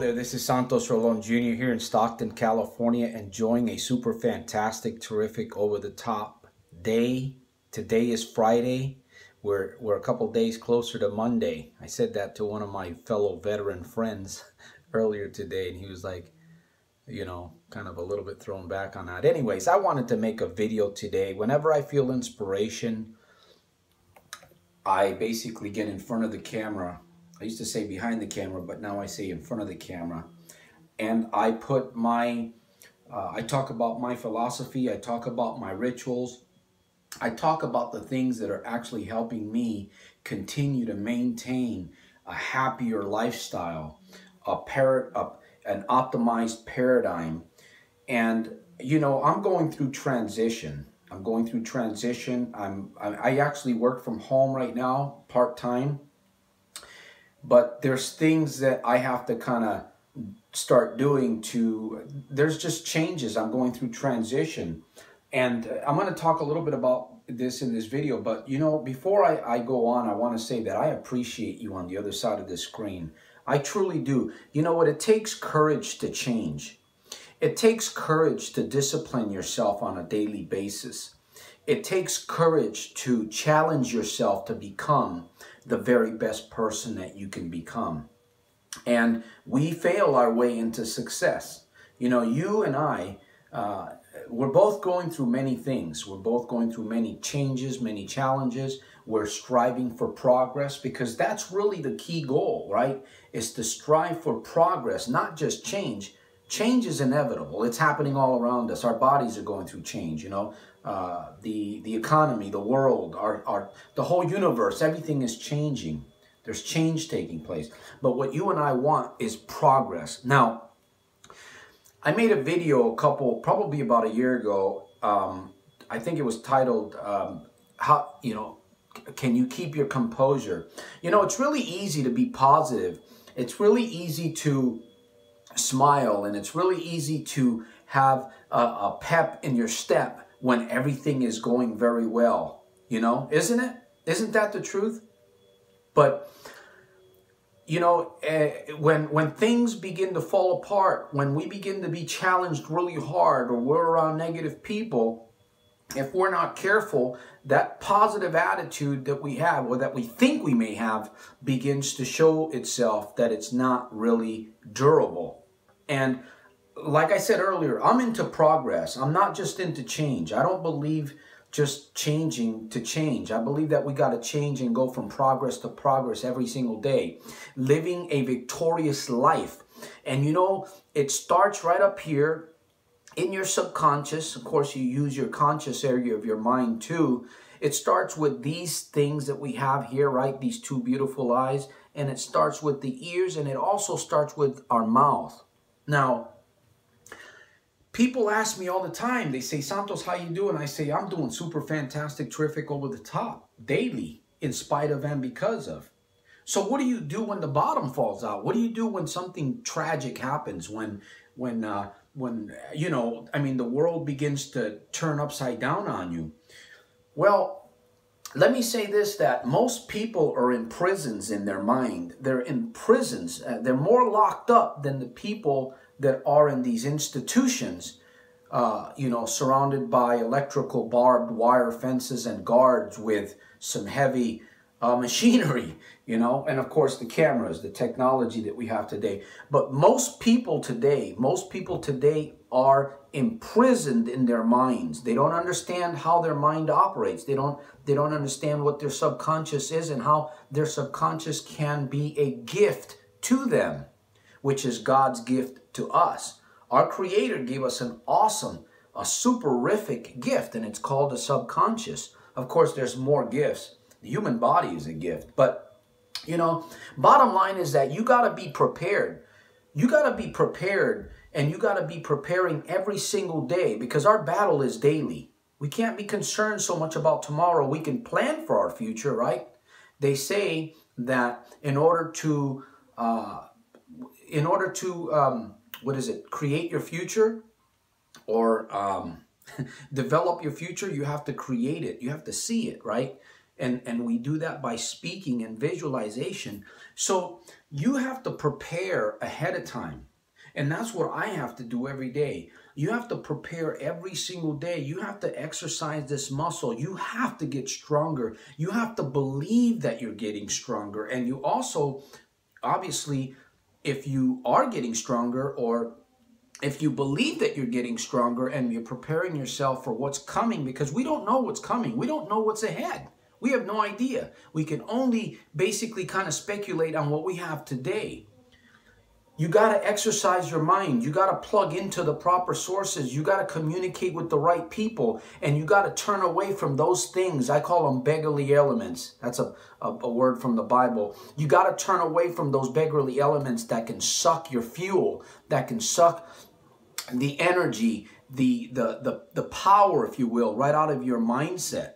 there, this is Santos Rolon Jr. here in Stockton, California, enjoying a super fantastic, terrific, over-the-top day. Today is Friday. We're a couple days closer to Monday. I said that to one of my fellow veteran friends earlier today, and he was like, you know, kind of a little bit thrown back on that. Anyways, I wanted to make a video today. Whenever I feel inspiration, I basically get in front of the camera. I used to say behind the camera, but now I say in front of the camera. And I put my, I talk about my philosophy, I talk about my rituals, I talk about the things that are actually helping me continue to maintain a happier lifestyle, an optimized paradigm. And, you know, I'm going through transition. I actually work from home right now, part-time. But there's things that I have to kind of start doing there's just changes. I'm going through transition. And I'm going to talk a little bit about this in this video. But, you know, before I go on, I want to say that I appreciate you on the other side of the screen. I truly do. You know what? It takes courage to change. It takes courage to discipline yourself on a daily basis. It takes courage to challenge yourself to become the very best person that you can become. And we fail our way into success. You know, you and I, we're both going through many things. We're both going through many changes, many challenges. We're striving for progress because that's really the key goal, right? Is to strive for progress, not just change. Change is inevitable. It's happening all around us. Our bodies are going through change, you know. The economy, the world, the whole universe, everything is changing. There's change taking place. But what you and I want is progress. Now, I made a video probably about a year ago. I think it was titled, how, you know, can you keep your composure? You know, it's really easy to be positive. It's really easy to smile, and it's really easy to have a pep in your step when everything is going very well, you know, isn't it? Isn't that the truth? But, you know, when things begin to fall apart, when we begin to be challenged really hard, or we're around negative people, if we're not careful, that positive attitude that we have, or that we think we may have, begins to show itself that it's not really durable. And like I said earlier, I'm into progress. I'm not just into change. I don't believe just changing to change. I believe that we got to change and go from progress to progress every single day, living a victorious life. And you know, it starts right up here in your subconscious. Of course, you use your conscious area of your mind too. It starts with these things that we have here, right? These two beautiful eyes. And it starts with the ears, and it also starts with our mouth. Now, people ask me all the time, they say, Santos, how you doing? I say, I'm doing super fantastic, terrific, over the top, daily, in spite of and because of. So what do you do when the bottom falls out? What do you do when something tragic happens? When you know, I mean, the world begins to turn upside down on you? Well, let me say this, that most people are in prisons in their mind. They're in prisons. They're more locked up than the people that are in these institutions, you know, surrounded by electrical barbed wire fences and guards with some heavy machinery, you know, and of course the cameras, the technology that we have today. But most people today are imprisoned in their minds. They don't understand how their mind operates. They don't understand what their subconscious is and how their subconscious can be a gift to them, which is God's gift to us. Our Creator gave us an awesome, a superific gift, and it's called the subconscious. Of course, there's more gifts. The human body is a gift. But, you know, bottom line is that you got to be prepared. You got to be prepared, and you got to be preparing every single day, because our battle is daily. We can't be concerned so much about tomorrow. We can plan for our future, right? They say that in order to create your future, or develop your future, you have to create it. You have to see it, right? And we do that by speaking and visualization. So you have to prepare ahead of time. And that's what I have to do every day. You have to prepare every single day. You have to exercise this muscle. You have to get stronger. You have to believe that you're getting stronger. And you also, obviously, if you are getting stronger, or if you believe that you're getting stronger and you're preparing yourself for what's coming, because we don't know what's coming. We don't know what's ahead. We have no idea. We can only basically kind of speculate on what we have today. You got to exercise your mind. You got to plug into the proper sources. You got to communicate with the right people. And you got to turn away from those things. I call them beggarly elements. That's a word from the Bible. You got to turn away from those beggarly elements that can suck your fuel, that can suck the energy, the power, if you will, right out of your mindset.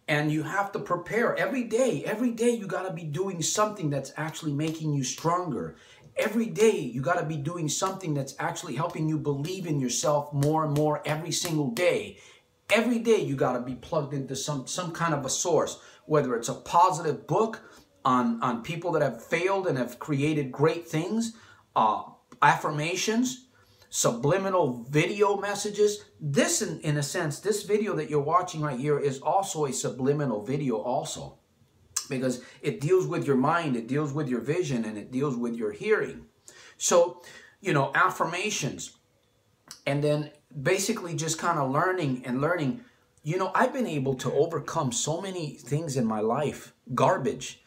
And you have to prepare every day. Every day you got to be doing something that's actually making you stronger. Every day you got to be doing something that's actually helping you believe in yourself more and more every single day. Every day you got to be plugged into some kind of a source, whether it's a positive book on people that have failed and have created great things, affirmations, subliminal video messages. This, in a sense, this video that you're watching right here is also a subliminal video also, because it deals with your mind, it deals with your vision, and it deals with your hearing. So, you know, affirmations, and then basically just kind of learning. You know, I've been able to overcome so many things in my life. Garbage.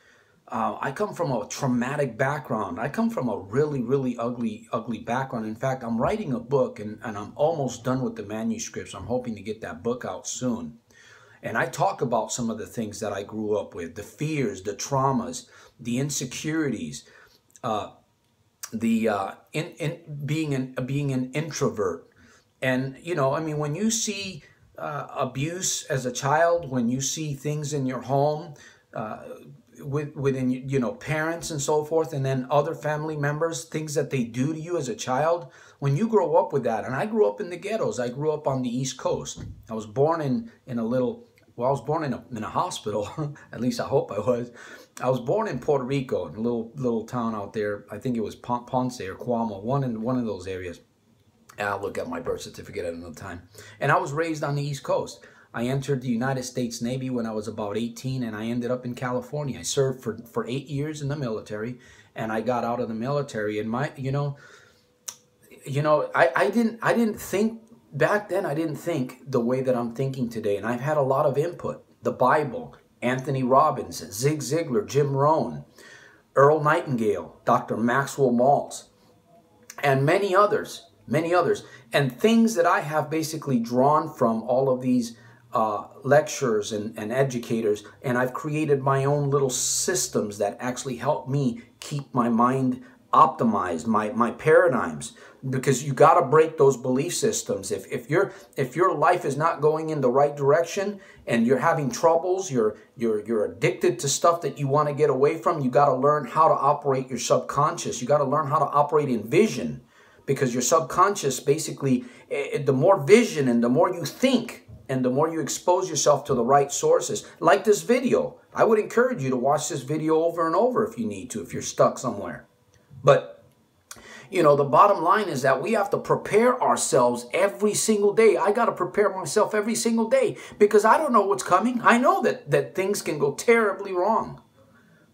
I come from a traumatic background. I come from a really, really ugly background. In fact, I'm writing a book, and I'm almost done with the manuscripts. I'm hoping to get that book out soon. And I talk about some of the things that I grew up with, the fears, the traumas, the insecurities, being an introvert. And, you know, I mean, when you see abuse as a child, when you see things in your home, within, you know, parents and so forth, and then other family members, things that they do to you as a child, when you grow up with that. And I grew up in the ghettos. I grew up on the East Coast. I was born in a little, well, I was born in a hospital. At least I hope I was. I was born in Puerto Rico, in a little town out there. I think it was Ponce or Cuamo, one of those areas. I'll look at my birth certificate at another time. And I was raised on the East Coast. I entered the United States Navy when I was about 18, and I ended up in California. I served for 8 years in the military, and I got out of the military. And I didn't think back then. I didn't think the way that I'm thinking today, and I've had a lot of input. The Bible, Anthony Robbins, Zig Ziglar, Jim Rohn, Earl Nightingale, Dr. Maxwell Maltz, and many others, and things that I have basically drawn from all of these lecturers and educators, and I've created my own little systems that actually help me keep my mind optimized, my paradigms, because you got to break those belief systems. If your life is not going in the right direction and you're having troubles, you're addicted to stuff that you want to get away from, you got to learn how to operate your subconscious. You got to learn how to operate in vision, because your subconscious, basically, the more vision and the more you think, and the more you expose yourself to the right sources, like this video. I would encourage you to watch this video over and over if you need to, if you're stuck somewhere. But, you know, the bottom line is that we have to prepare ourselves every single day. I got to prepare myself every single day, because I don't know what's coming. I know that things can go terribly wrong,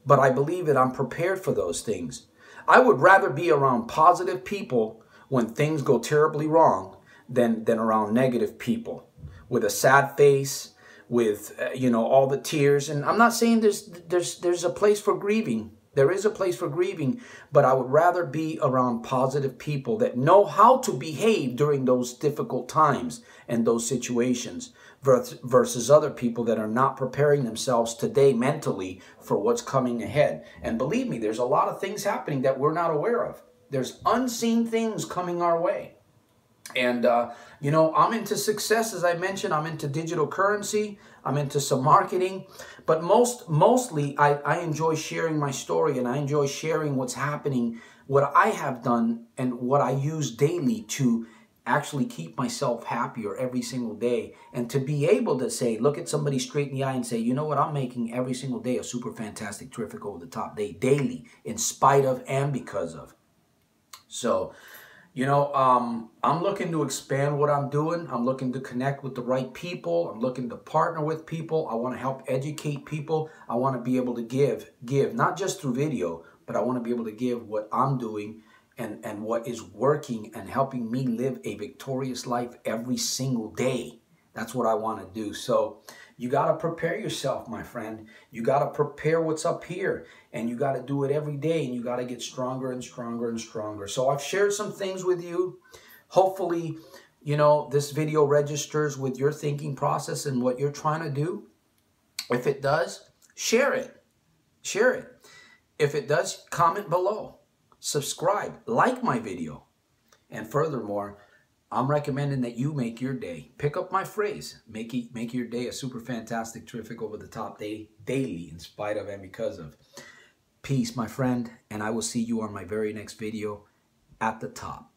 but I believe that I'm prepared for those things. I would rather be around positive people when things go terribly wrong than around negative people with a sad face, with all the tears. And I'm not saying there's a place for grieving. There is a place for grieving, but I would rather be around positive people that know how to behave during those difficult times and those situations, versus other people that are not preparing themselves today mentally for what's coming ahead. And believe me, there's a lot of things happening that we're not aware of. There's unseen things coming our way. And, I'm into success, as I mentioned. I'm into digital currency. I'm into some marketing. But mostly, I enjoy sharing my story, and I enjoy sharing what's happening, what I have done, and what I use daily to actually keep myself happier every single day, and to be able to say, look at somebody straight in the eye and say, you know what, I'm making every single day a super fantastic, terrific, over the top day, daily, in spite of and because of. So, you know, I'm looking to expand what I'm doing. I'm looking to connect with the right people. I'm looking to partner with people. I want to help educate people. I want to be able to give, not just through video, but I want to be able to give what I'm doing and what is working and helping me live a victorious life every single day. That's what I want to do. So you got to prepare yourself, my friend. You got to prepare what's up here, and you got to do it every day, and you got to get stronger and stronger and stronger. So I've shared some things with you. Hopefully, you know, this video registers with your thinking process and what you're trying to do. If it does, share it. Share it. If it does, comment below. Subscribe. Like my video. And furthermore, I'm recommending that you make your day. Pick up my phrase. Make your day a super fantastic, terrific, over the top day, daily, in spite of and because of. Peace, my friend, and I will see you on my very next video at the top.